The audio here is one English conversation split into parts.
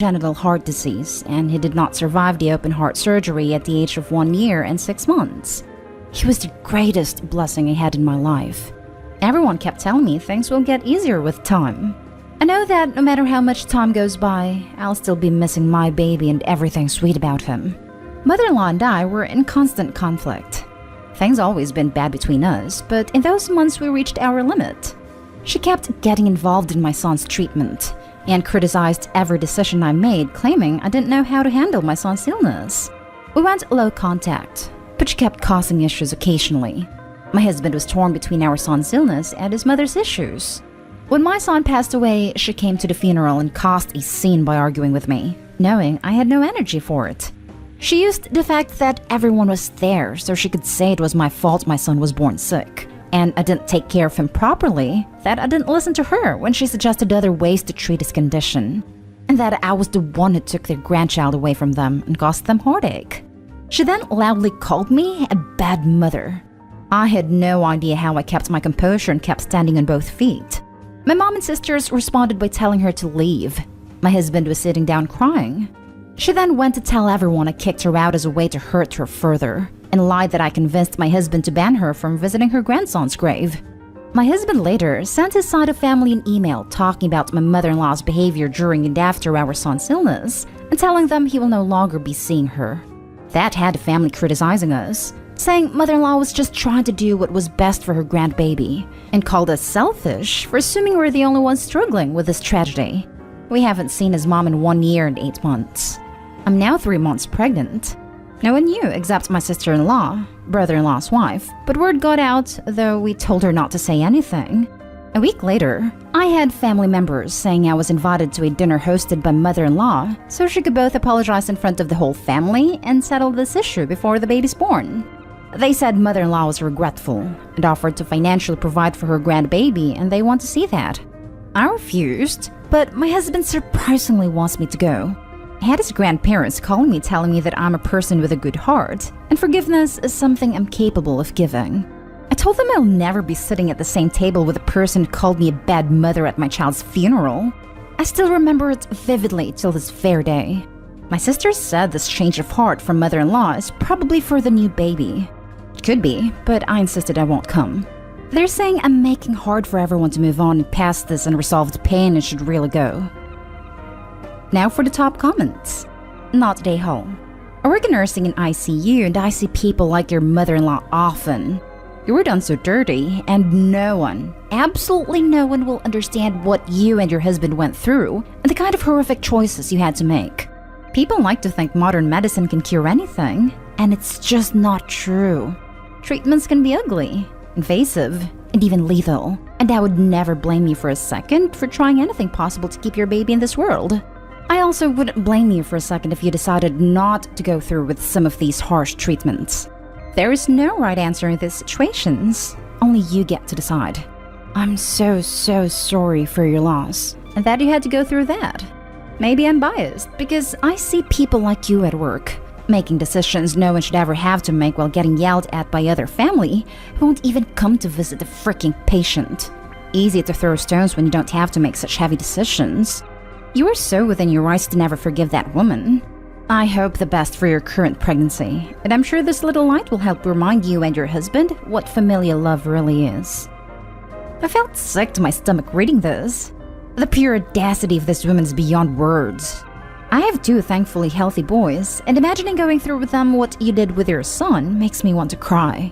congenital heart disease, and he did not survive the open heart surgery at the age of 1 year and 6 months. He was the greatest blessing I had in my life. Everyone kept telling me things will get easier with time. I know that no matter how much time goes by, I'll still be missing my baby and everything sweet about him. Mother-in-law and I were in constant conflict. Things always been bad between us, but in those months we reached our limit. She kept getting involved in my son's treatment and criticized every decision I made, claiming I didn't know how to handle my son's illness. We went low contact, but she kept causing issues occasionally. My husband was torn between our son's illness and his mother's issues. When my son passed away, she came to the funeral and caused a scene by arguing with me, knowing I had no energy for it. She used the fact that everyone was there so she could say it was my fault my son was born sick, and I didn't take care of him properly, that I didn't listen to her when she suggested other ways to treat his condition, and that I was the one who took their grandchild away from them and caused them heartache. She then loudly called me a bad mother. I had no idea how I kept my composure and kept standing on both feet. My mom and sisters responded by telling her to leave. My husband was sitting down crying. She then went to tell everyone I kicked her out as a way to hurt her further, and lied that I convinced my husband to ban her from visiting her grandson's grave. My husband later sent his side of family an email talking about my mother-in-law's behavior during and after our son's illness, and telling them he will no longer be seeing her. That had the family criticizing us, saying mother-in-law was just trying to do what was best for her grandbaby, and called us selfish for assuming we're the only ones struggling with this tragedy. We haven't seen his mom in 1 year and 8 months. I'm now 3 months pregnant. No one knew except my sister-in-law, brother-in-law's wife, but word got out, though we told her not to say anything. A week later, I had family members saying I was invited to a dinner hosted by mother-in-law so she could both apologize in front of the whole family and settle this issue before the baby's born. They said mother-in-law was regretful and offered to financially provide for her grandbaby, and they want to see that. I refused, but my husband surprisingly wants me to go. I had his grandparents calling me telling me that I'm a person with a good heart, and forgiveness is something I'm capable of giving. I told them I'll never be sitting at the same table with a person who called me a bad mother at my child's funeral. I still remember it vividly till this very day. My sister said this change of heart from mother-in-law is probably for the new baby. It could be, but I insisted I won't come. They're saying I'm making hard for everyone to move on and past this unresolved pain and should really go. Now for the top comments. Not day home. I work in nursing in ICU and I see people like your mother-in-law often. You were done so dirty and no one, absolutely no one will understand what you and your husband went through and the kind of horrific choices you had to make. People like to think modern medicine can cure anything, and it's just not true. Treatments can be ugly, invasive, and even lethal, and I would never blame you for a second for trying anything possible to keep your baby in this world. I also wouldn't blame you for a second if you decided not to go through with some of these harsh treatments. There is no right answer in these situations. Only you get to decide. I'm so sorry for your loss, and that you had to go through that. Maybe I'm biased, because I see people like you at work, making decisions no one should ever have to make while getting yelled at by other family who won't even come to visit the freaking patient. Easy to throw stones when you don't have to make such heavy decisions. You are so within your rights to never forgive that woman. I hope the best for your current pregnancy, and I'm sure this little light will help remind you and your husband what familial love really is. I felt sick to my stomach reading this. The pure audacity of this woman is beyond words. I have 2 thankfully healthy boys, and imagining going through with them what you did with your son makes me want to cry.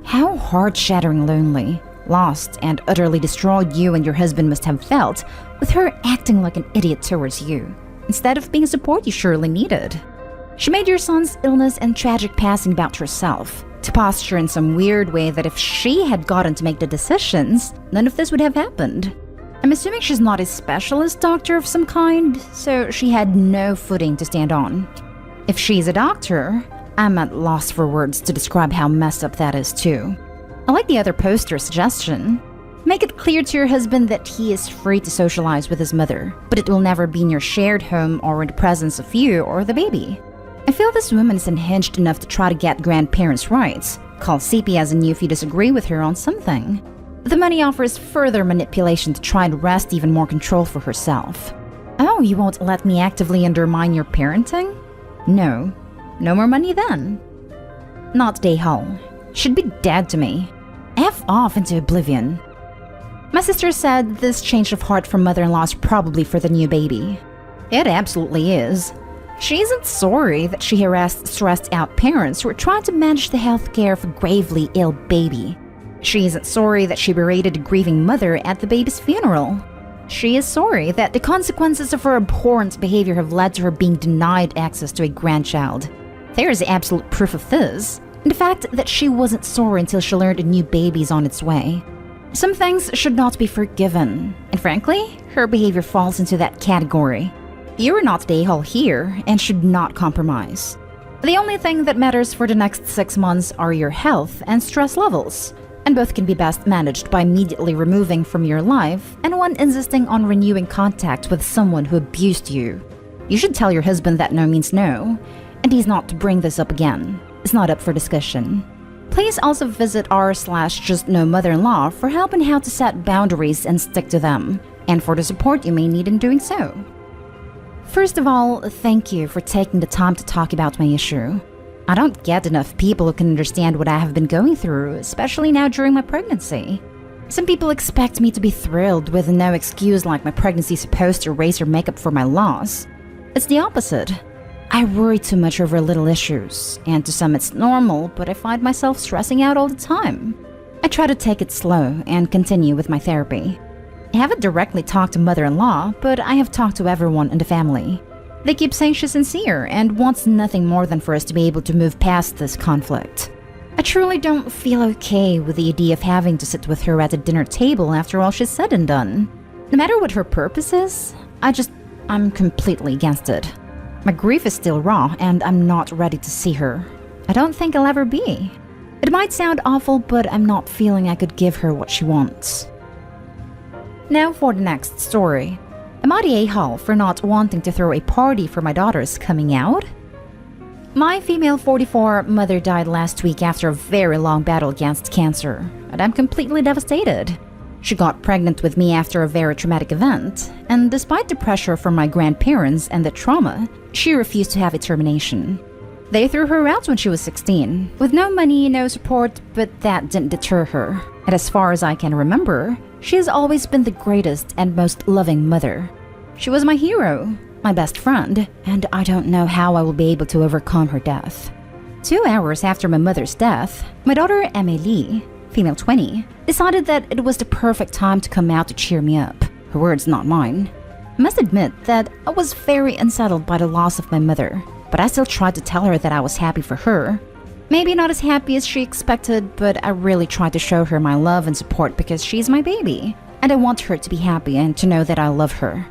How heart-shattering lonely, lost, and utterly destroyed you and your husband must have felt with her acting like an idiot towards you, instead of being a support you surely needed. She made your son's illness and tragic passing about herself, to posture in some weird way that if she had gotten to make the decisions, none of this would have happened. I'm assuming she's not a specialist doctor of some kind, so she had no footing to stand on. If she's a doctor, I'm at loss for words to describe how messed up that is too. I like the other poster suggestion. Make it clear to your husband that he is free to socialize with his mother, but it will never be in your shared home or in the presence of you or the baby. I feel this woman is unhinged enough to try to get grandparents' rights. Call CPS and you if you disagree with her on something. The money offers further manipulation to try and wrest even more control for herself. Oh, you won't let me actively undermine your parenting? No. No more money then. Not Day-Hall. Should be dead to me. F off into oblivion. My sister said this change of heart from mother-in-law is probably for the new baby. It absolutely is. She isn't sorry that she harassed stressed-out parents who are trying to manage the health care of a gravely ill baby. She isn't sorry that she berated a grieving mother at the baby's funeral. She is sorry that the consequences of her abhorrent behavior have led to her being denied access to a grandchild. There is absolute proof of this, and the fact that she wasn't sorry until she learned a new baby is on its way. Some things should not be forgiven, and frankly, her behavior falls into that category. You are not Day-Hall here and should not compromise. The only thing that matters for the next 6 months are your health and stress levels, and both can be best managed by immediately removing from your life and one insisting on renewing contact with someone who abused you. You should tell your husband that no means no, and he's not to bring this up again. It's not up for discussion. Please also visit r/justknowmother-in-law for help on how to set boundaries and stick to them, and for the support you may need in doing so. First of all, thank you for taking the time to talk about my issue. I don't get enough people who can understand what I have been going through, especially now during my pregnancy. Some people expect me to be thrilled with no excuse like my pregnancy is supposed to erase or make up for my loss. It's the opposite. I worry too much over little issues, and to some it's normal, but I find myself stressing out all the time. I try to take it slow and continue with my therapy. I haven't directly talked to mother-in-law, but I have talked to everyone in the family. They keep saying she's sincere and wants nothing more than for us to be able to move past this conflict. I truly don't feel okay with the idea of having to sit with her at a dinner table after all she's said and done. No matter what her purpose is, I'm completely against it. My grief is still raw and I'm not ready to see her. I don't think I'll ever be. It might sound awful, but I'm not feeling I could give her what she wants. Now for the next story. Am I the a-hole for not wanting to throw a party for my daughter's coming out? My female 44 mother died last week after a very long battle against cancer, and I'm completely devastated. She got pregnant with me after a very traumatic event, and despite the pressure from my grandparents and the trauma, she refused to have a termination. They threw her out when she was 16, with no money, no support, but that didn't deter her. And as far as I can remember, she has always been the greatest and most loving mother. She was my hero, my best friend, and I don't know how I will be able to overcome her death. 2 hours after my mother's death, my daughter Emily, female 20, decided that it was the perfect time to come out to cheer me up. Her words, not mine. I must admit that I was very unsettled by the loss of my mother, but I still tried to tell her that I was happy for her. Maybe not as happy as she expected, but I really tried to show her my love and support because she's my baby, and I want her to be happy and to know that I love her.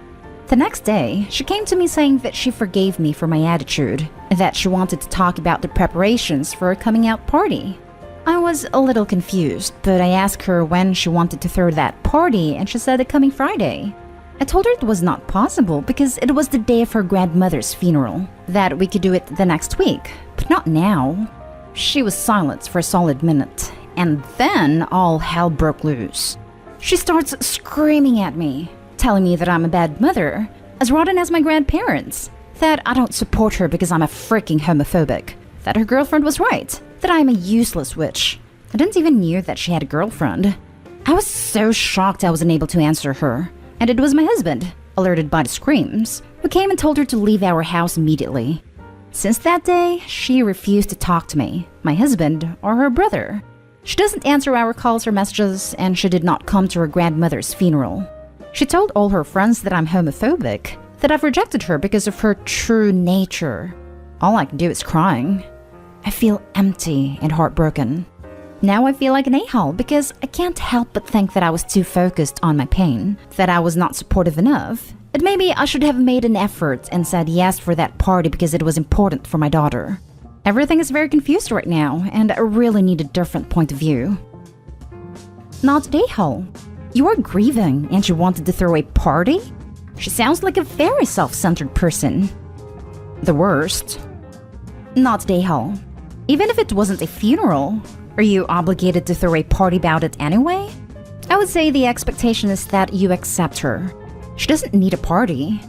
The next day, she came to me saying that she forgave me for my attitude, and that she wanted to talk about the preparations for her coming out party. I was a little confused, but I asked her when she wanted to throw that party, and she said the coming Friday. I told her it was not possible because it was the day of her grandmother's funeral, that we could do it the next week, but not now. She was silent for a solid minute, and then all hell broke loose. She starts screaming at me, telling me that I'm a bad mother, as rotten as my grandparents, that I don't support her because I'm a freaking homophobic, that her girlfriend was right, that I'm a useless witch. I didn't even know that she had a girlfriend. I was so shocked I wasn't able to answer her, and it was my husband, alerted by the screams, who came and told her to leave our house immediately. Since that day, she refused to talk to me, my husband, or her brother. She doesn't answer our calls or messages, and she did not come to her grandmother's funeral. She told all her friends that I'm homophobic, that I've rejected her because of her true nature. All I can do is crying. I feel empty and heartbroken. Now I feel like an a-hole because I can't help but think that I was too focused on my pain, that I was not supportive enough, that maybe I should have made an effort and said yes for that party because it was important for my daughter. Everything is very confused right now, and I really need a different point of view. Not a-hole. You are grieving and you wanted to throw a party? She sounds like a very self-centered person. The worst. Not a-hole. Even if it wasn't a funeral, are you obligated to throw a party about it anyway? I would say the expectation is that you accept her. She doesn't need a party.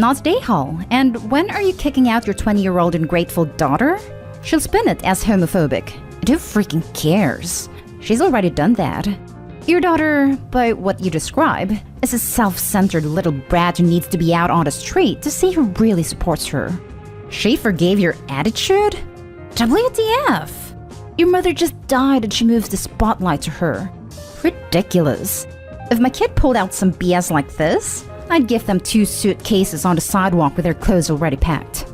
Not Dayhall. And when are you kicking out your 20-year-old ungrateful daughter? She'll spin it as homophobic. And who freaking cares? She's already done that. Your daughter, by what you describe, is a self-centered little brat who needs to be out on the street to see who really supports her. She forgave your attitude? WTF? Your mother just died and she moves the spotlight to her. Ridiculous. If my kid pulled out some BS like this, I'd give them 2 suitcases on the sidewalk with their clothes already packed.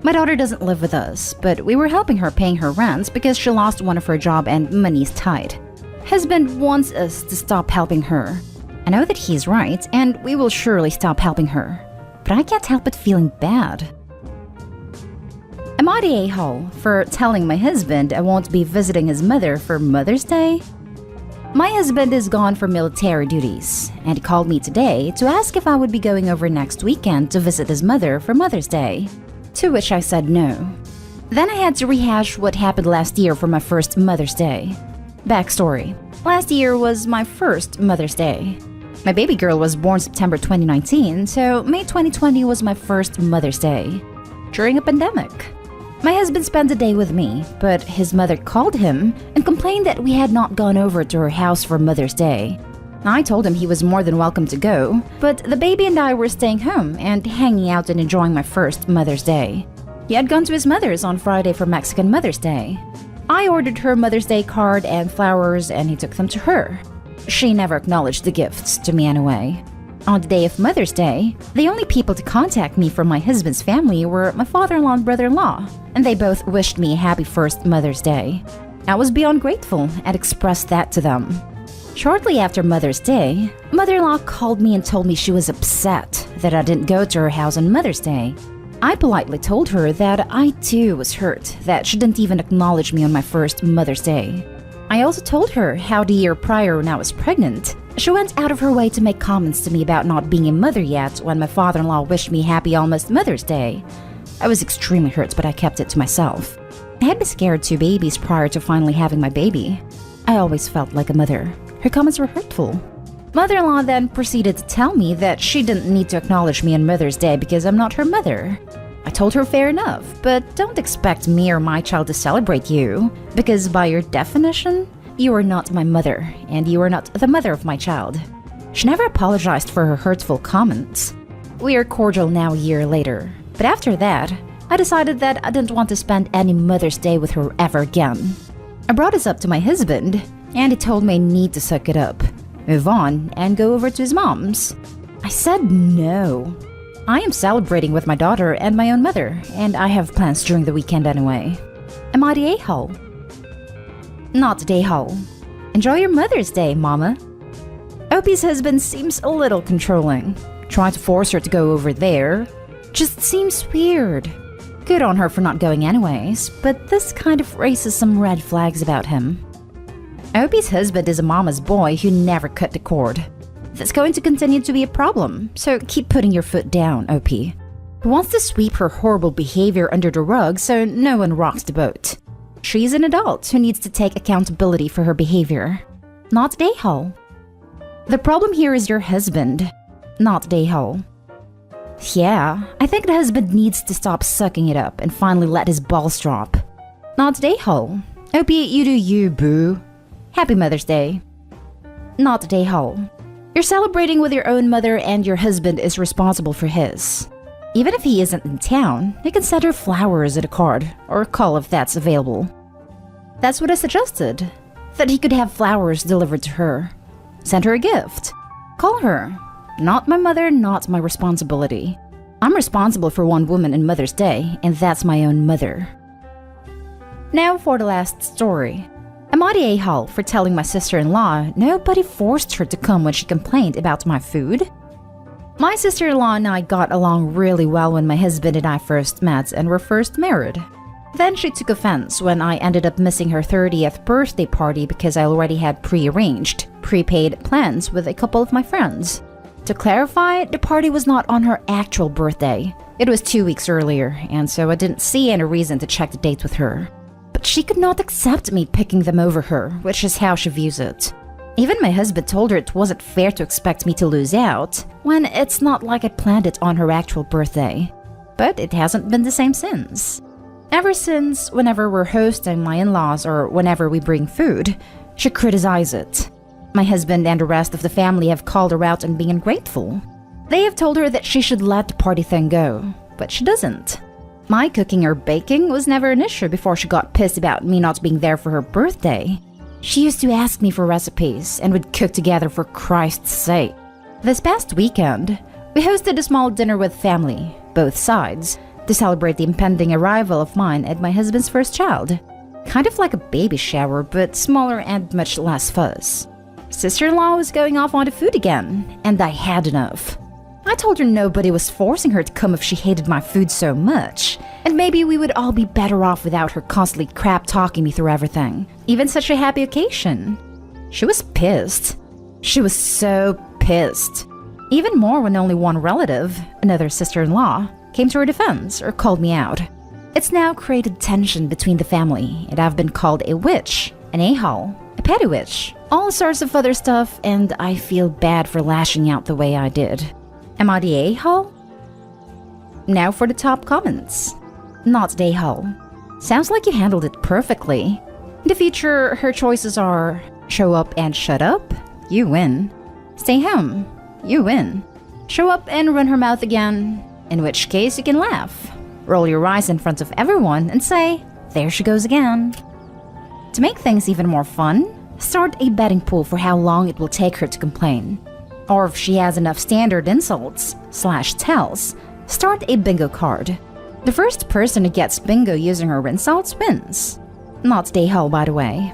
My daughter doesn't live with us, but we were helping her paying her rent because she lost one of her job and money's tight. Husband wants us to stop helping her. I know that he's right, and we will surely stop helping her. But I can't help but feeling bad. Am I the a-hole for telling my husband I won't be visiting his mother for Mother's Day? My husband is gone for military duties, and he called me today to ask if I would be going over next weekend to visit his mother for Mother's Day, to which I said no. Then I had to rehash what happened last year for my first Mother's Day. Backstory. Last year was my first Mother's Day. My baby girl was born September 2019, so May 2020 was my first Mother's Day. During a pandemic. My husband spent the day with me, but his mother called him and complained that we had not gone over to her house for Mother's Day. I told him he was more than welcome to go, but the baby and I were staying home and hanging out and enjoying my first Mother's Day. He had gone to his mother's on Friday for Mexican Mother's Day. I ordered her Mother's Day card and flowers and he took them to her. She never acknowledged the gifts, to me anyway. On the day of Mother's Day, the only people to contact me from my husband's family were my father-in-law and brother-in-law, and they both wished me a happy first Mother's Day. I was beyond grateful and expressed that to them. Shortly after Mother's Day, mother-in-law called me and told me she was upset that I didn't go to her house on Mother's Day. I politely told her that I too was hurt that she didn't even acknowledge me on my first Mother's Day. I also told her how the year prior when I was pregnant, she went out of her way to make comments to me about not being a mother yet when my father-in-law wished me happy almost Mother's Day. I was extremely hurt, but I kept it to myself. I had miscarried 2 babies prior to finally having my baby. I always felt like a mother. Her comments were hurtful. Mother-in-law then proceeded to tell me that she didn't need to acknowledge me on Mother's Day because I'm not her mother. I told her fair enough, but don't expect me or my child to celebrate you, because by your definition, you are not my mother, and you are not the mother of my child. She never apologized for her hurtful comments. We are cordial now a year later, but after that, I decided that I didn't want to spend any Mother's Day with her ever again. I brought this up to my husband, and he told me I need to suck it up, move on, and go over to his mom's. I said no. I am celebrating with my daughter and my own mother, and I have plans during the weekend anyway. Am I the a-hole? Not the a-hole. Enjoy your Mother's Day, Mama. Opie's husband seems a little controlling. Trying to force her to go over there just seems weird. Good on her for not going anyways, but this kind of raises some red flags about him. Opie's husband is a mama's boy who never cut the cord. That's going to continue to be a problem, so keep putting your foot down, Opie. Who wants to sweep her horrible behavior under the rug so no one rocks the boat. She's an adult who needs to take accountability for her behavior. Not the a-hole. The problem here is your husband, not the a-hole. Yeah, I think the husband needs to stop sucking it up and finally let his balls drop. Not the a-hole. Opie, you do you, boo. Happy Mother's Day. Not the a-hole. You're celebrating with your own mother and your husband is responsible for his. Even if he isn't in town, you can send her flowers and a card, or call if that's available. That's what I suggested, that he could have flowers delivered to her. Send her a gift. Call her. Not my mother, not my responsibility. I'm responsible for one woman in Mother's Day, and that's my own mother. Now for the last story. Am I the a-hole for telling my sister-in-law nobody forced her to come when she complained about my food? My sister-in-law and I got along really well when my husband and I first met and were first married. Then she took offense when I ended up missing her 30th birthday party because I already had pre-arranged, prepaid plans with a couple of my friends. To clarify, the party was not on her actual birthday. It was 2 weeks earlier, and so I didn't see any reason to check the date with her. But she could not accept me picking them over her, which is how she views it. Even my husband told her it wasn't fair to expect me to lose out when it's not like I planned it on her actual birthday. But it hasn't been the same since. Ever since, whenever we're hosting my in-laws or whenever we bring food, she criticizes it. My husband and the rest of the family have called her out on being ungrateful. They have told her that she should let the party thing go, but she doesn't. My cooking or baking was never an issue before she got pissed about me not being there for her birthday. She used to ask me for recipes and would cook together for Christ's sake. This past weekend, we hosted a small dinner with family, both sides, to celebrate the impending arrival of mine and my husband's first child. Kind of like a baby shower, but smaller and much less fuss. Sister-in-law was going off on the food again, and I had enough. I told her nobody was forcing her to come if she hated my food so much, and maybe we would all be better off without her constantly crap-talking me through everything, even such a happy occasion. She was pissed. She was so pissed. Even more when only one relative, another sister-in-law, came to her defense or called me out. It's now created tension between the family, and I've been called a witch, an a-hole, a petty witch, all sorts of other stuff, and I feel bad for lashing out the way I did. Am I the a-hole? Now for the top comments. Not the a-hole. Sounds like you handled it perfectly. In the future, her choices are show up and shut up, you win. Stay home, you win. Show up and run her mouth again, in which case you can laugh. Roll your eyes in front of everyone and say, there she goes again. To make things even more fun, start a betting pool for how long it will take her to complain. Or if she has enough standard insults/tells, start a bingo card. The first person who gets bingo using her insults wins. Not the a-hole, by the way.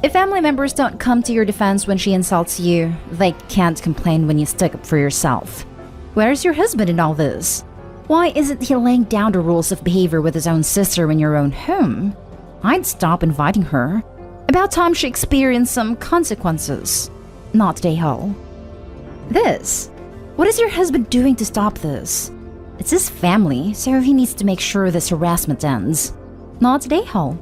If family members don't come to your defense when she insults you, they can't complain when you stick up for yourself. Where's your husband in all this? Why isn't he laying down the rules of behavior with his own sister in your own home? I'd stop inviting her. About time she experienced some consequences. Not the a-hole. This. What is your husband doing to stop this? It's his family, so he needs to make sure this harassment ends. Not the a-hole.